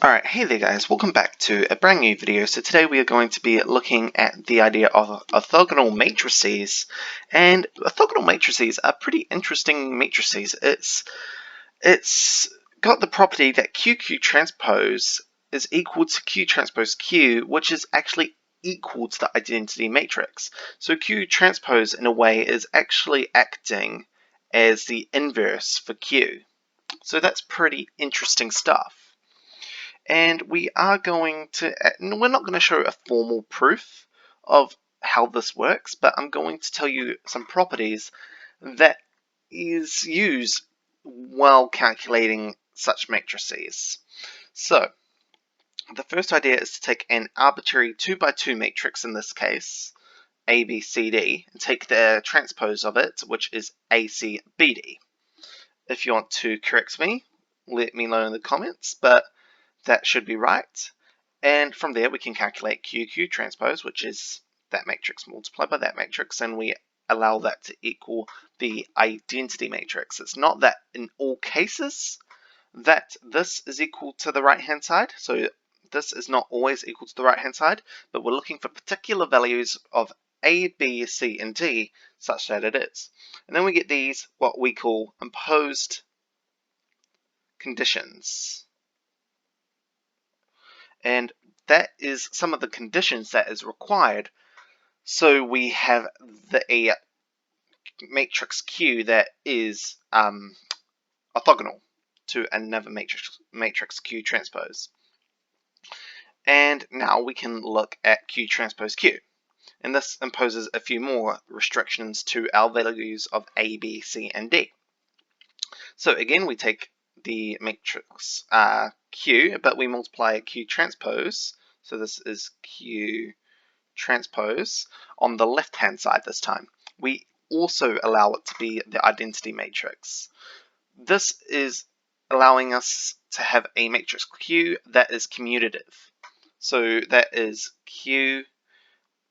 Alright, hey there guys, welcome back to a brand new video. So today we are going to be looking at the idea of orthogonal matrices. And orthogonal matrices are pretty interesting matrices. It's got the property that QQ transpose is equal to Q transpose Q, which is actually equal to the identity matrix. So Q transpose in a way is actually acting as the inverse for Q. So that's pretty interesting stuff. And we're not going to show a formal proof of how this works, but I'm going to tell you some properties that is used while calculating such matrices. So the first idea is to take an arbitrary 2x2 matrix, in this case A, B, C, D, and take the transpose of it, which is A, C, B, D. If you want to correct me, let me know in the comments, but that should be right. And from there we can calculate QQ transpose, which is that matrix multiplied by that matrix, and we allow that to equal the identity matrix. It's not that in all cases that this is equal to the right hand side, so this is not always equal to the right hand side, but we're looking for particular values of A, B, C, and D such that it is. And then we get these, what we call imposed conditions. And that is some of the conditions that is required. So we have a matrix Q that is orthogonal to another matrix Q transpose. And now we can look at Q transpose Q. And this imposes a few more restrictions to our values of A, B, C, and D. So again, we take the matrix Q, but we multiply Q transpose. So this is Q transpose on the left hand side this time. We also allow it to be the identity matrix. This is allowing us to have a matrix Q that is commutative. So that is Q,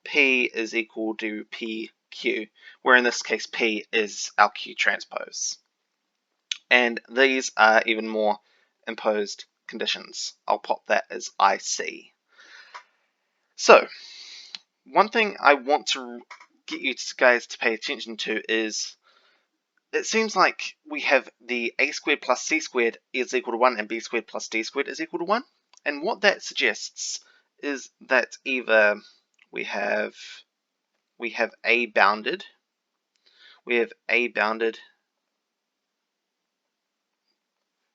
P is equal to PQ, where in this case P is our Q transpose. And these are even more imposed conditions. I'll pop that as IC. So, one thing I want to get you guys to pay attention to is, it seems like we have the a squared plus c squared is equal to 1 and b squared plus d squared is equal to 1. And what that suggests is that either we have a bounded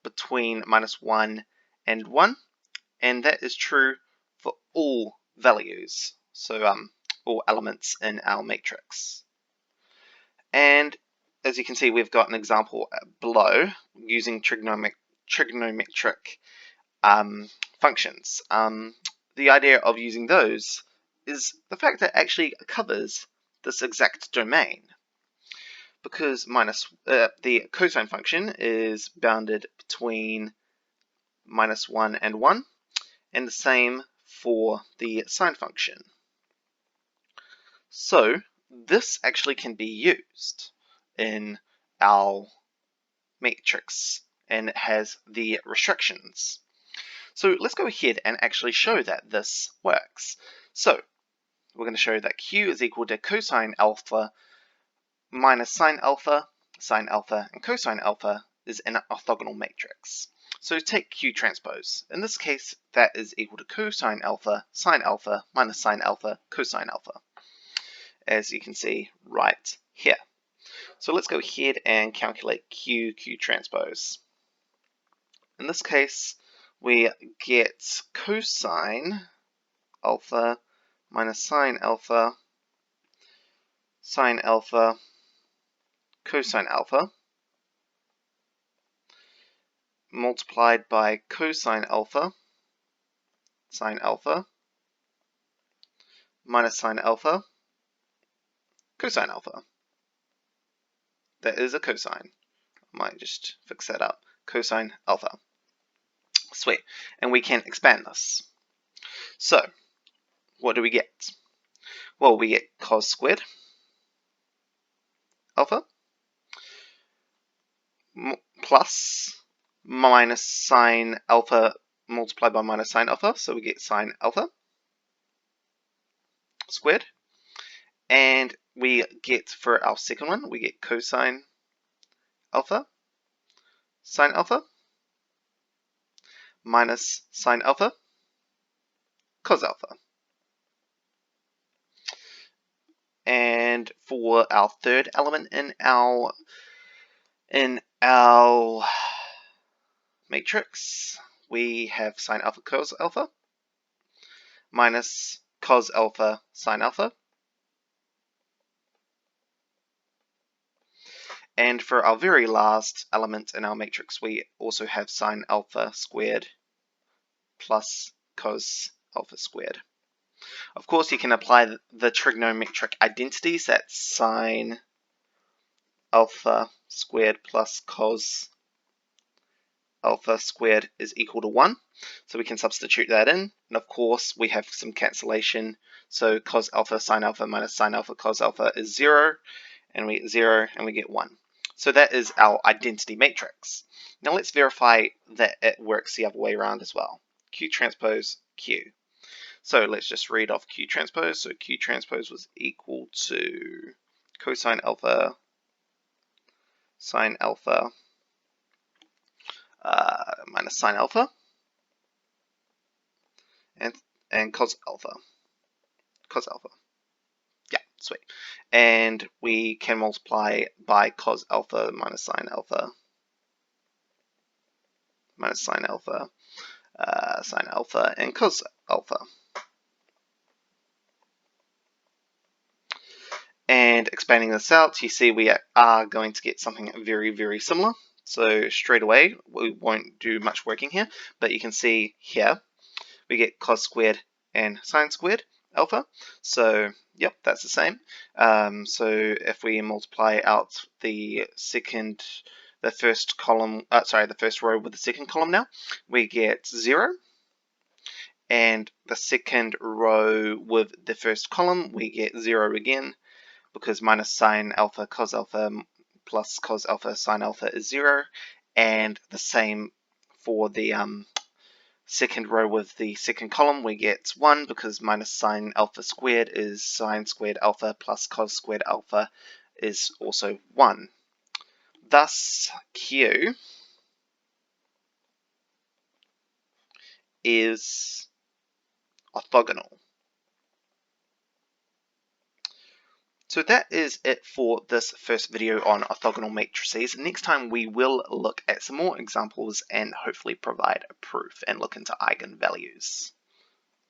between -1 and 1, and that is true for all values, so all elements in our matrix. And as you can see, we've got an example below using trigonometric functions. The idea of using those is the fact that it actually covers this exact domain, because the cosine function is bounded between -1 and 1, and the same for the sine function. So this actually can be used in our matrix, and it has the restrictions. So let's go ahead and actually show that this works. So we're going to show that Q is equal to cosine alpha minus sine alpha, and cosine alpha is an orthogonal matrix. So take Q transpose. In this case, that is equal to cosine alpha minus sine alpha, cosine alpha, as you can see right here. So let's go ahead and calculate Q transpose. In this case, we get cosine alpha minus sine alpha, cosine alpha, multiplied by cosine alpha, sine alpha, minus sine alpha, cosine alpha. That is a cosine. I might just fix that up. Cosine alpha. Sweet. And we can expand this. So, what do we get? Well, we get cos squared alpha plus minus sine alpha multiply by minus sine alpha, so we get sine alpha squared. And we get, for our second one, we get cosine alpha sine alpha minus sine alpha cos alpha. And for our third element in our matrix, we have sine alpha cos alpha minus cos alpha sine alpha. And for our very last element in our matrix, we also have sine alpha squared plus cos alpha squared. Of course, you can apply the trigonometric identities. That's sine alpha squared plus cos alpha squared is equal to 1. So we can substitute that in. And of course, we have some cancellation. So cos alpha sine alpha minus sine alpha cos alpha is 0. And we get 0 and we get 1. So that is our identity matrix. Now let's verify that it works the other way around as well. Q transpose Q. So let's just read off Q transpose. So Q transpose was equal to cosine alpha sine alpha minus sine alpha and cos alpha. Yeah, sweet. And we can multiply by cos alpha minus sine alpha sine alpha and cos alpha. And expanding this out, you see we are going to get something very, very similar. So straight away, we won't do much working here, but you can see here, we get cos squared and sine squared alpha. So yep, that's the same. So if we multiply out the first row with the second column now, we get 0. And the second row with the first column, we get 0 again, because minus sine alpha cos alpha plus cos alpha sine alpha is 0. And the same for the second row with the second column, we get 1, because minus sine alpha squared is sine squared alpha plus cos squared alpha is also 1. Thus, Q is orthogonal. So that is it for this first video on orthogonal matrices. Next time we will look at some more examples and hopefully provide a proof and look into eigenvalues.